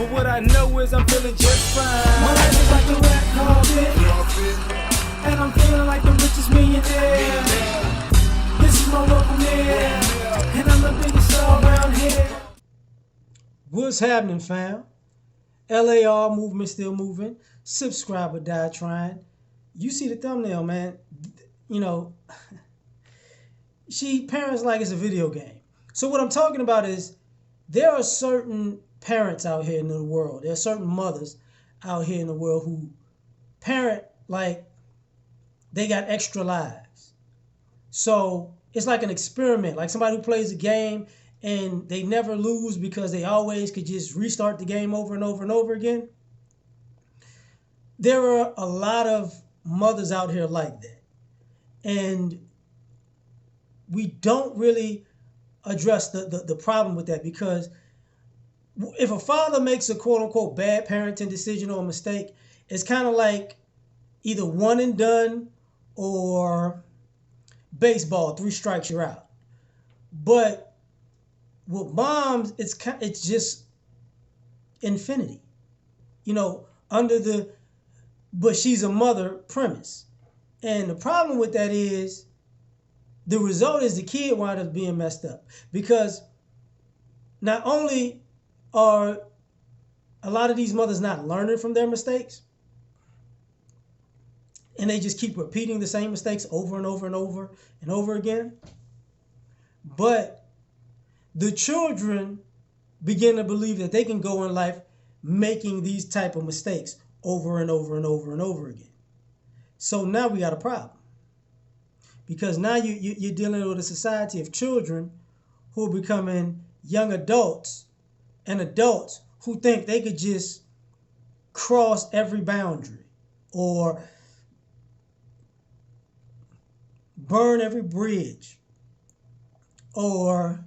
But what I know is I'm feeling just fine. My life is like a red carpet, and I'm feeling like the richest millionaire. This is my local mayor, and I'm the biggest star around here. What's happening, fam? L.A.R. movement still moving. Subscribe or die trying. You see the thumbnail, man. You know, parents like it's a video game. So what I'm talking about is there are certain parents out here in the world. There are certain mothers out here in the world who parent like they got extra lives. So it's like an experiment, like somebody who plays a game and they never lose because they always could just restart the game over and over and over again. There are a lot of mothers out here like that. And we don't really address the problem with that, because if a father makes a quote-unquote bad parenting decision or a mistake, it's kind of like either one and done or baseball, 3 strikes, you're out. But with moms, it's just infinity. You know, under the but she's a mother premise. And the problem with that is the result is the kid winds up being messed up, because not only are a lot of these mothers not learning from their mistakes, and they just keep repeating the same mistakes over and over and over and over again, but the children begin to believe that they can go in life making these type of mistakes over and over and over and over again. So now we got a problem, because now you're dealing with a society of children who are becoming young adults and adults who think they could just cross every boundary or burn every bridge or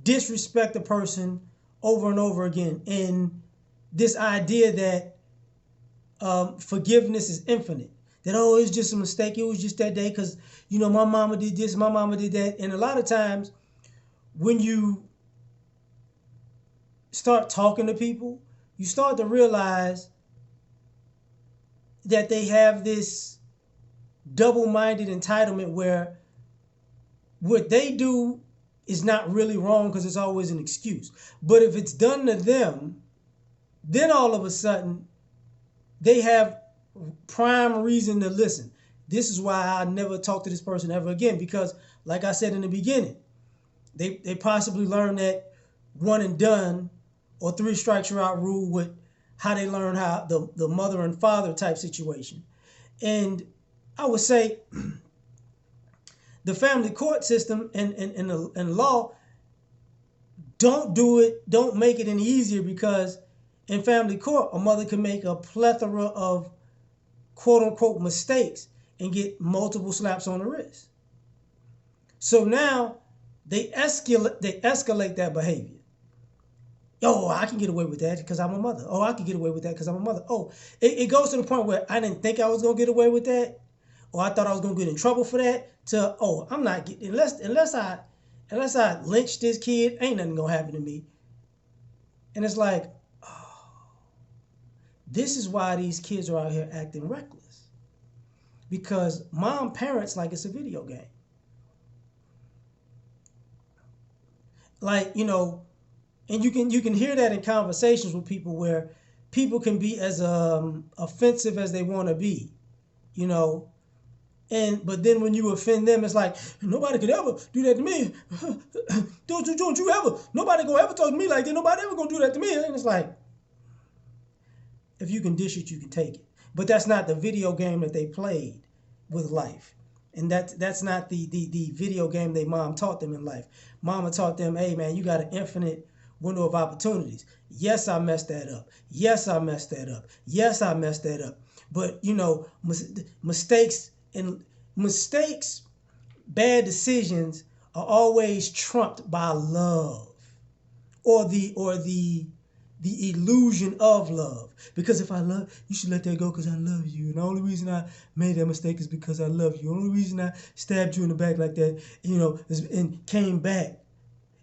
disrespect a person over and over again, in this idea that forgiveness is infinite. That, oh, it's just a mistake. It was just that day because, you know, my mama did this, my mama did that. And a lot of times when you start talking to people, you start to realize that they have this double-minded entitlement where what they do is not really wrong because it's always an excuse. But if it's done to them, then all of a sudden they have prime reason to listen. This is why I never talk to this person ever again, because like I said in the beginning, they possibly learned that one and done or 3 strikes you're out rule with how they learn how the mother and father type situation. And I would say the family court system and law don't make it any easier, because in family court, a mother can make a plethora of quote-unquote mistakes and get multiple slaps on the wrist. So now they escalate that behavior. Oh, I can get away with that because I'm a mother. Oh, I can get away with that because I'm a mother. Oh, it goes to the point where I didn't think I was going to get away with that, or I thought I was going to get in trouble for that, to, oh, I'm not getting, unless I lynch this kid, ain't nothing going to happen to me. And it's like, this is why these kids are out here acting reckless, because mom parents like it's a video game. Like, you know, and you can hear that in conversations with people where people can be as offensive as they want to be, you know. But then when you offend them, it's like, nobody could ever do that to me. Don't you ever, nobody gonna ever talk to me like that. Nobody ever gonna do that to me. And it's like, if you can dish it, you can take it. But that's not the video game that they played with life. And that's not the video game they mom taught them in life. Mama taught them, hey man, you got an infinite window of opportunities. Yes, I messed that up. Yes, I messed that up. Yes, I messed that up. But you know, mistakes, bad decisions are always trumped by love, or the illusion of love. Because if I love, you should let that go because I love you. And the only reason I made that mistake is because I love you. The only reason I stabbed you in the back like that, you know, and came back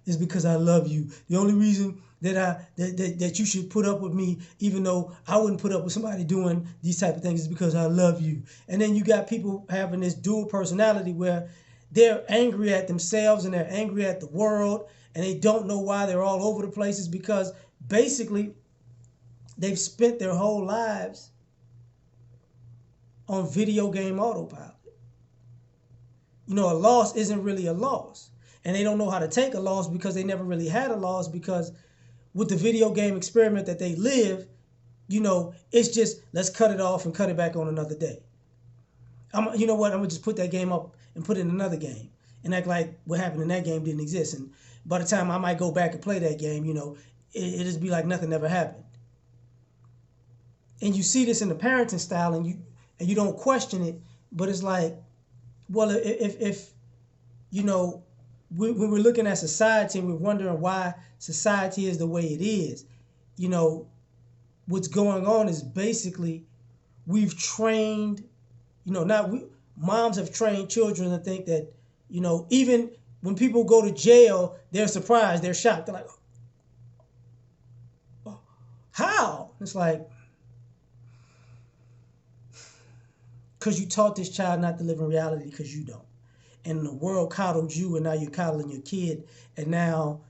is because I love you. The only reason that you should put up with me, even though I wouldn't put up with somebody doing these type of things, is because I love you. And then you got people having this dual personality where they're angry at themselves and they're angry at the world, and they don't know why they're all over the places, because basically they've spent their whole lives on video game autopilot. You know, a loss isn't really a loss. And they don't know how to take a loss because they never really had a loss, because with the video game experiment that they live, you know, it's just, let's cut it off and cut it back on another day. You know what, I'm going to just put that game up and put it in another game and act like what happened in that game didn't exist. And by the time I might go back and play that game, you know, it'll just be like nothing ever happened. And you see this in the parenting style, and you don't question it, but it's like, well, if you know, when we're looking at society and we're wondering why society is the way it is, you know, what's going on is basically we've trained, you know, moms have trained children to think that, you know, even when people go to jail, they're surprised, they're shocked. They're like, oh, how? It's like, because you taught this child not to live in reality because you don't. And the world coddled you, and now you're coddling your kid, and now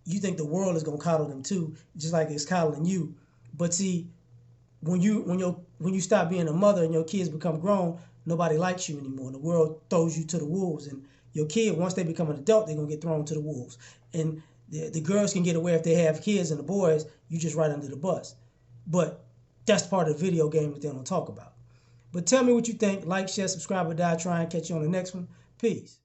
you think the world is gonna coddle them too, just like it's coddling you. But see, when you stop being a mother and your kids become grown, nobody likes you anymore. And the world throws you to the wolves, and your kid, once they become an adult, they're gonna get thrown to the wolves. And the girls can get away if they have kids, and the boys, you just right under the bus. But that's part of the video game that they don't talk about. But tell me what you think. Like, share, subscribe, or die. Try and catch you on the next one. Peace.